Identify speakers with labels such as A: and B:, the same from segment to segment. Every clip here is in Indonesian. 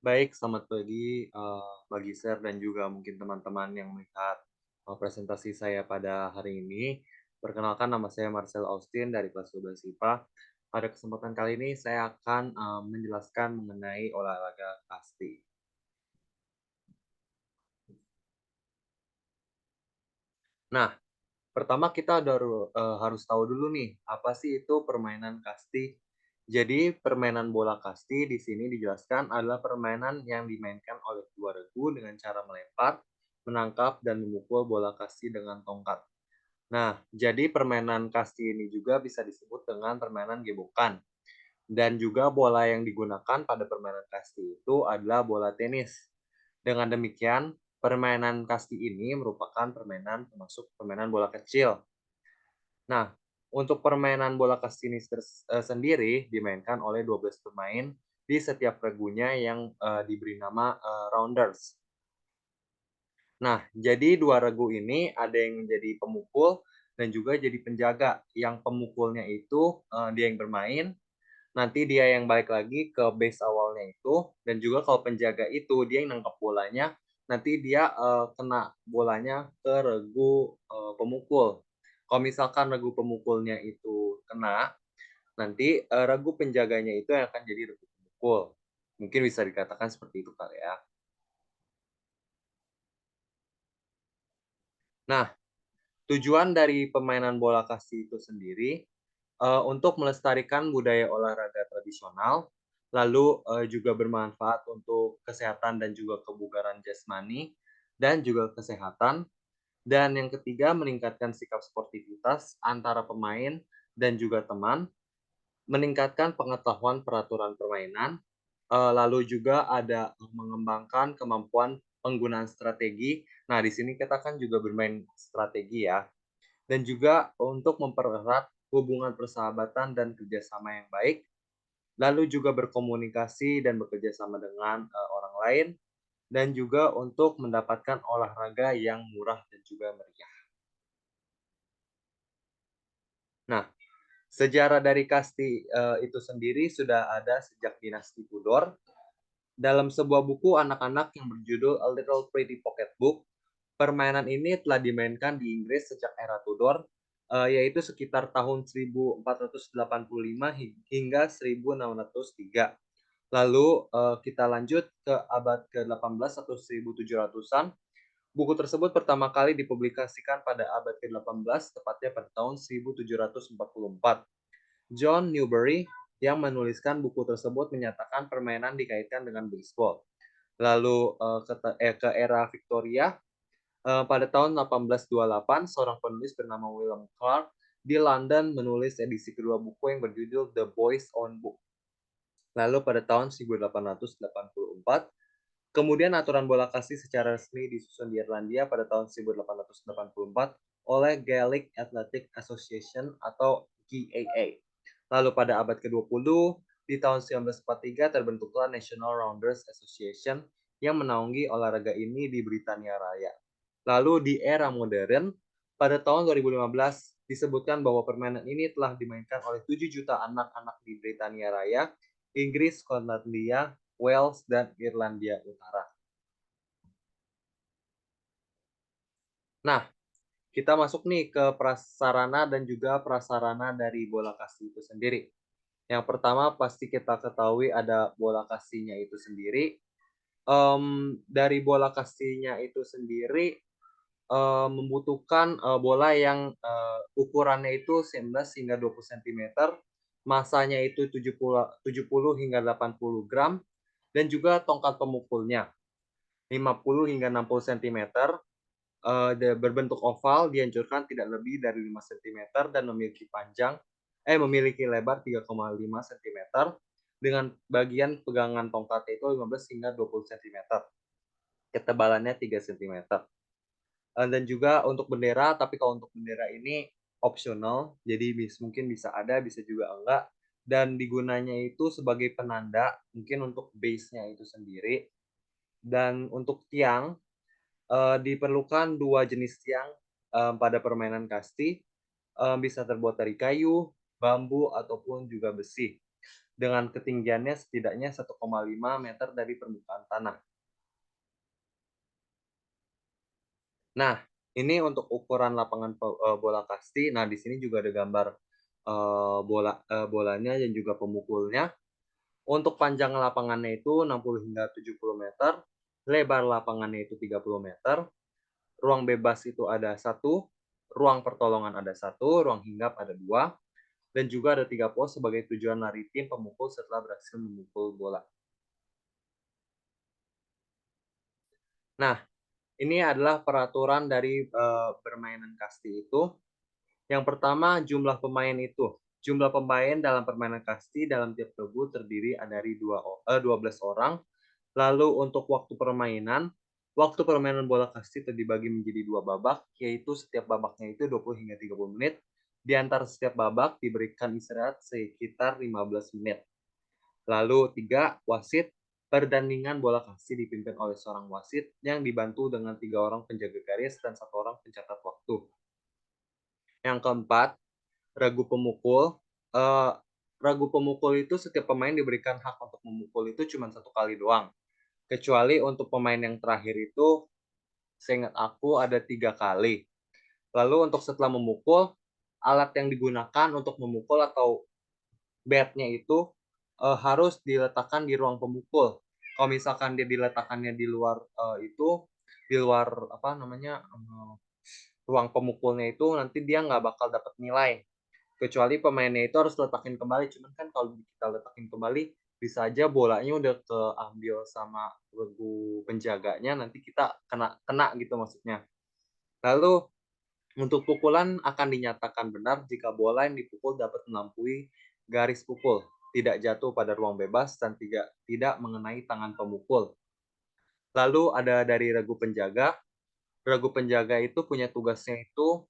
A: Baik, selamat pagi, bagi Sir dan juga mungkin teman-teman yang melihat, presentasi saya pada hari ini. Perkenalkan nama saya Marcel Austin dari kelas 12 IPA. Pada kesempatan kali ini saya akan, menjelaskan mengenai olahraga kasti. Nah, pertama kita harus tahu dulu nih, apa sih itu permainan kasti. Jadi permainan bola kasti di sini dijelaskan adalah permainan yang dimainkan oleh dua regu dengan cara melempar, menangkap, dan memukul bola kasti dengan tongkat. Nah, jadi permainan kasti ini juga bisa disebut dengan permainan gebokan. Dan juga bola yang digunakan pada permainan kasti itu adalah bola tenis. Dengan demikian, permainan kasti ini merupakan permainan termasuk permainan bola kecil. Nah, untuk permainan bola kasti ini sendiri dimainkan oleh 12 pemain di setiap regunya yang, diberi nama, rounders. Nah, jadi 2 regu ini ada yang menjadi pemukul dan juga jadi penjaga. Yang pemukulnya itu, dia yang bermain, nanti dia yang balik lagi ke base awalnya itu, dan juga kalau penjaga itu dia yang nangkep bolanya, nanti dia, kena bolanya ke regu, pemukul. Kalau misalkan regu pemukulnya itu kena, nanti, regu penjaganya itu yang akan jadi regu pemukul. Mungkin bisa dikatakan seperti itu kali ya. Nah, tujuan dari permainan bola kasti itu sendiri, untuk melestarikan budaya olahraga tradisional, lalu, juga bermanfaat untuk kesehatan dan juga kebugaran jasmani, dan juga kesehatan. Dan yang ketiga, meningkatkan sikap sportivitas antara pemain dan juga teman, meningkatkan pengetahuan peraturan permainan, lalu juga ada mengembangkan kemampuan penggunaan strategi. Nah, di sini kita kan juga bermain strategi ya. Dan juga untuk mempererat hubungan persahabatan dan kerjasama yang baik, lalu juga berkomunikasi dan bekerja sama dengan orang lain, dan juga untuk mendapatkan olahraga yang murah dan juga meriah. Nah, sejarah dari kasti itu sendiri sudah ada sejak dinasti Tudor. Dalam sebuah buku anak-anak yang berjudul A Little Pretty Pocket Book, permainan ini telah dimainkan di Inggris sejak era Tudor, yaitu sekitar tahun 1485 hingga 1603. Lalu, kita lanjut ke abad ke-18 atau 1700-an. Buku tersebut pertama kali dipublikasikan pada abad ke-18, tepatnya pada tahun 1744. John Newbery yang menuliskan buku tersebut menyatakan permainan dikaitkan dengan baseball. Lalu, ke era Victoria, pada tahun 1828, seorang penulis bernama William Clark di London menulis edisi kedua buku yang berjudul The Boy's Own Book. Lalu pada tahun 1884, kemudian aturan bola kasti secara resmi disusun di Irlandia pada tahun 1884 oleh Gaelic Athletic Association atau GAA. Lalu pada abad ke-20, di tahun 1943 terbentuklah National Rounders Association yang menaungi olahraga ini di Britania Raya. Lalu di era modern, pada tahun 2015 disebutkan bahwa permainan ini telah dimainkan oleh 7 juta anak-anak di Britania Raya, Inggris, Skotlandia, Wales, dan Irlandia Utara. Nah, kita masuk nih ke prasarana dan juga prasarana dari bola kasti itu sendiri. Yang pertama pasti kita ketahui ada bola kastinya itu sendiri. Dari bola kastinya itu sendiri membutuhkan bola yang ukurannya itu 19 hingga 20 sentimeter, masanya itu 70 hingga 80 gram, dan juga tongkat pemukulnya 50 hingga 60 sentimeter, berbentuk oval, dianjurkan tidak lebih dari 5 sentimeter dan memiliki lebar 3,5 sentimeter dengan bagian pegangan tongkatnya itu 15 hingga 20 sentimeter. Ketebalannya 3 sentimeter. Dan juga untuk bendera, tapi kalau untuk bendera ini opsional, jadi mungkin bisa ada, bisa juga enggak, dan digunanya itu sebagai penanda, mungkin untuk base-nya itu sendiri. Dan untuk tiang, diperlukan 2 jenis tiang, pada permainan kasti, bisa terbuat dari kayu, bambu, ataupun juga besi. dengan ketinggiannya setidaknya 1,5 meter dari permukaan tanah. Nah, ini untuk ukuran lapangan bola kasti. Nah, di sini juga ada gambar, bolanya dan juga pemukulnya. Untuk panjang lapangannya itu 60 hingga 70 meter, lebar lapangannya itu 30 meter, ruang bebas itu ada satu, ruang pertolongan ada satu, ruang hinggap ada dua, dan juga ada 3 pos sebagai tujuan lari tim pemukul setelah berhasil memukul bola. Nah, ini adalah peraturan dari permainan kasti itu. Yang pertama, jumlah pemain itu. Jumlah pemain dalam permainan kasti dalam tiap regu terdiri dari 12 orang. Lalu untuk waktu permainan bola kasti itu dibagi menjadi 2 babak, yaitu setiap babaknya itu 20 hingga 30 menit. Di antara setiap babak diberikan istirahat sekitar 15 menit. Lalu 3, wasit. Pertandingan bola kasti dipimpin oleh seorang wasit yang dibantu dengan 3 orang penjaga garis dan 1 orang pencatat waktu. Yang keempat, ragu pemukul. Eh, Ragu pemukul itu setiap pemain diberikan hak untuk memukul itu cuma 1 kali doang. Kecuali untuk pemain yang terakhir itu, seingat aku ada 3 kali. Lalu untuk setelah memukul, alat yang digunakan untuk memukul atau bat-nya itu harus diletakkan di ruang pemukul. Kalau misalkan dia diletakkannya di luar di luar apa namanya ruang pemukulnya itu, nanti dia nggak bakal dapat nilai. Kecuali pemainnya itu harus letakin kembali. Cuman kan kalau kita letakin kembali, bisa aja bolanya udah keambil sama regu penjaganya, nanti kita kena kena gitu maksudnya. Lalu untuk pukulan akan dinyatakan benar jika bola yang dipukul dapat melampaui garis pukul, tidak jatuh pada ruang bebas, dan tidak mengenai tangan pemukul. Lalu ada dari regu penjaga. Regu penjaga itu punya tugasnya itu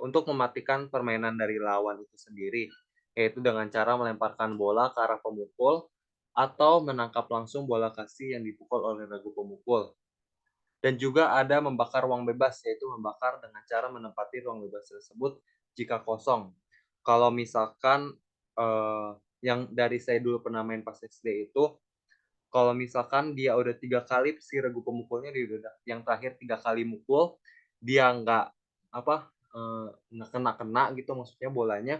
A: untuk mematikan permainan dari lawan itu sendiri, yaitu dengan cara melemparkan bola ke arah pemukul atau menangkap langsung bola kasti yang dipukul oleh regu pemukul. Dan juga ada membakar ruang bebas, yaitu membakar dengan cara menempati ruang bebas tersebut jika kosong. Kalau misalkan yang dari saya dulu pernah main pas SD itu, kalau misalkan dia udah 3 kali si regu pemukulnya dia udah yang terakhir 3 kali mukul, dia nggak kena-kena gitu maksudnya bolanya,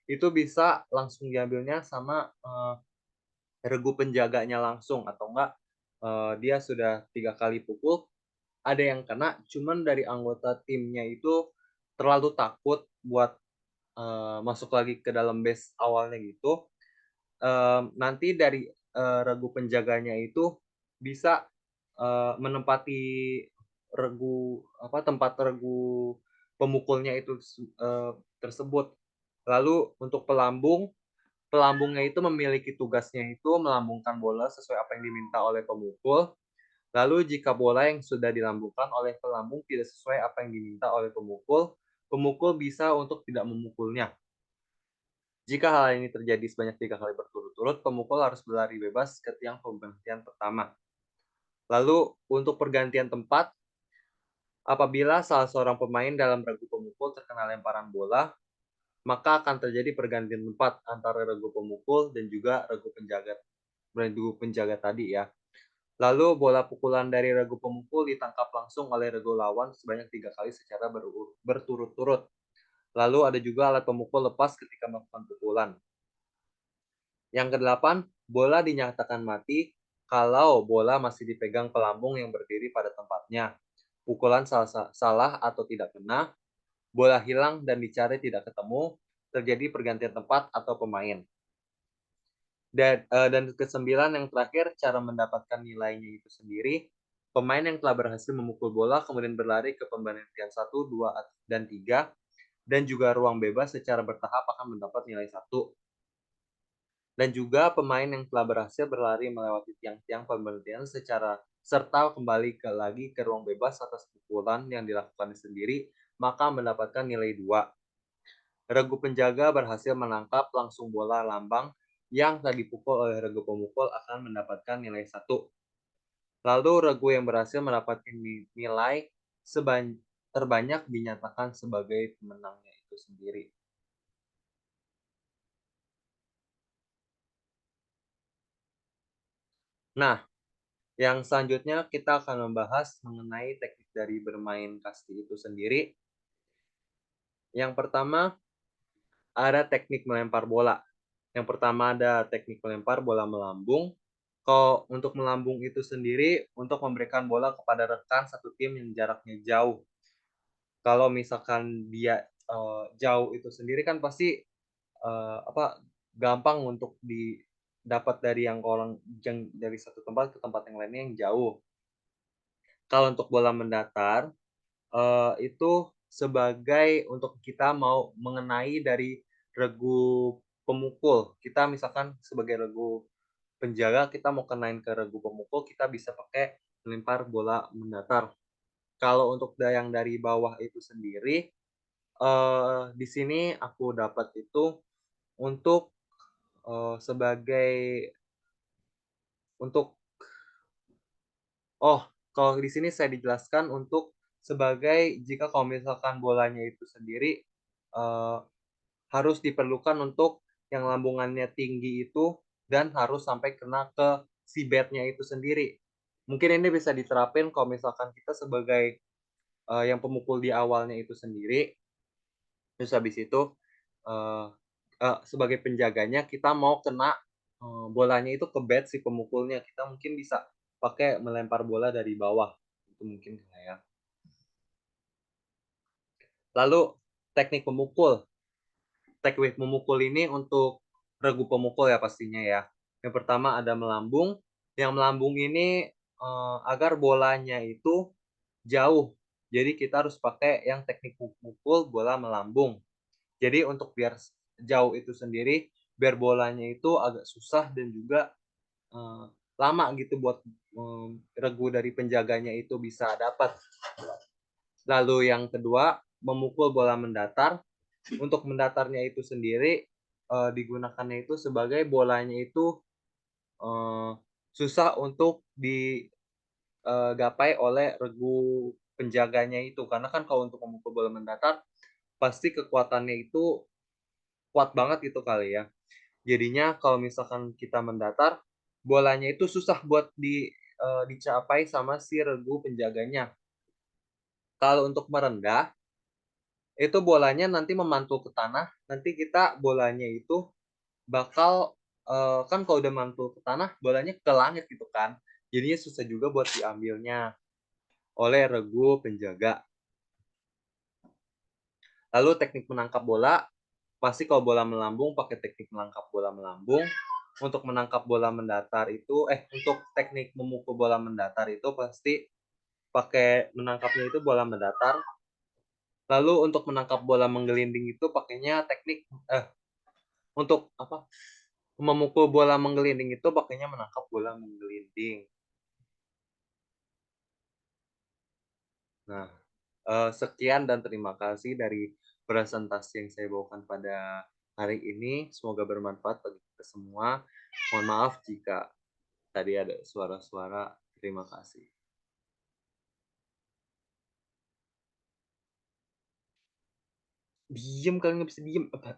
A: itu bisa langsung diambilnya sama regu penjaganya langsung, atau enggak dia sudah 3 kali pukul, ada yang kena, cuman dari anggota timnya itu terlalu takut buat masuk lagi ke dalam base awalnya gitu. Nanti dari regu penjaganya itu bisa menempati tempat regu pemukulnya itu tersebut. Lalu untuk pelambungnya itu memiliki tugasnya itu melambungkan bola sesuai apa yang diminta oleh pemukul. Lalu jika bola yang sudah dilambungkan oleh pelambung tidak sesuai apa yang diminta oleh pemukul, pemukul bisa untuk tidak memukulnya. Jika hal ini terjadi sebanyak 3 kali berturut-turut, pemukul harus berlari bebas ke tiang pemberhentian pertama. Lalu untuk pergantian tempat, apabila salah seorang pemain dalam regu pemukul terkena lemparan bola, maka akan terjadi pergantian tempat antara regu pemukul dan juga regu penjaga tadi ya. Lalu bola pukulan dari regu pemukul ditangkap langsung oleh regu lawan sebanyak 3 kali secara berturut-turut. Lalu ada juga alat pemukul lepas ketika melakukan pukulan. Yang kedelapan, bola dinyatakan mati kalau bola masih dipegang pelambung yang berdiri pada tempatnya. Pukulan salah atau tidak kena, bola hilang dan dicari tidak ketemu, terjadi pergantian tempat atau pemain. Dan kesembilan yang terakhir, cara mendapatkan nilainya itu sendiri. Pemain yang telah berhasil memukul bola kemudian berlari ke pemberhentian 1, 2, dan 3, dan juga ruang bebas secara bertahap akan mendapat nilai 1. Dan juga pemain yang telah berhasil berlari melewati tiang-tiang pemberhentian serta kembali lagi ke ruang bebas atas pukulan yang dilakukan sendiri, maka mendapatkan nilai 2. Regu penjaga berhasil menangkap langsung bola lambang yang telah dipukul oleh regu pemukul akan mendapatkan nilai 1. Lalu regu yang berhasil mendapatkan nilai terbanyak dinyatakan sebagai pemenangnya itu sendiri. Nah, yang selanjutnya kita akan membahas mengenai teknik dari bermain kasti itu sendiri. Yang pertama ada teknik melempar bola. Yang pertama ada teknik melempar bola melambung. Kalau untuk melambung itu sendiri untuk memberikan bola kepada rekan satu tim yang jaraknya jauh. Kalau misalkan dia, jauh itu sendiri kan pasti, gampang untuk didapat dari yang orang yang dari satu tempat ke tempat yang lainnya yang jauh. Kalau untuk bola mendatar, itu sebagai untuk kita mau mengenai dari regu pemukul. Kita misalkan sebagai regu penjaga, kita mau kenain ke regu pemukul, kita bisa pakai melempar bola mendatar. Kalau untuk yang dari bawah itu sendiri, di sini aku dapat itu untuk, sebagai untuk oh, kalau di sini saya dijelaskan untuk sebagai jika kalau misalkan bolanya itu sendiri, eee, harus diperlukan untuk yang lambungannya tinggi itu dan harus sampai kena ke si bat-nya itu sendiri. Mungkin ini bisa diterapin kalau misalkan kita sebagai, yang pemukul di awalnya itu sendiri, terus habis itu, eee sebagai penjaganya kita mau kena, bolanya itu ke bat si pemukulnya, kita mungkin bisa pakai melempar bola dari bawah, itu mungkin Kak ya. Lalu teknik memukul. Teknik memukul ini untuk regu pemukul ya pastinya ya. Yang pertama ada melambung, yang melambung ini, agar bolanya itu jauh. Jadi kita harus pakai yang teknik memukul bola melambung. Jadi untuk biar jauh itu sendiri, biar bolanya itu agak susah dan juga, eee, lama gitu buat, regu dari penjaganya itu bisa dapat. Lalu yang kedua, memukul bola mendatar. Untuk mendatarnya itu sendiri, digunakannya itu sebagai bolanya itu, eee, susah untuk gapai oleh regu penjaganya itu. Karena kan kalau untuk memukul bola mendatar, pasti kekuatannya itu kuat banget gitu kali ya. Jadinya kalau misalkan kita mendatar, bolanya itu susah buat dicapai sama si regu penjaganya. Kalau untuk merendah, itu bolanya nanti memantul ke tanah, nanti kita bolanya itu bakal, kan kalau udah mantul ke tanah, bolanya ke langit gitu kan. Jadinya susah juga buat diambilnya oleh regu penjaga. Lalu teknik menangkap bola, pasti kalau bola melambung pakai teknik menangkap bola melambung. Untuk menangkap bola mendatar itu untuk teknik memukul bola mendatar itu pasti pakai menangkapnya itu bola mendatar. Lalu untuk menangkap bola menggelinding itu pakainya teknik untuk apa, memukul bola menggelinding itu pakainya menangkap bola menggelinding. Nah, sekian dan terima kasih dari presentasi yang saya bawakan pada hari ini. Semoga bermanfaat bagi kita semua. Mohon maaf jika tadi ada suara-suara. Terima kasih. Diem kali nggak bisa diem. Apa?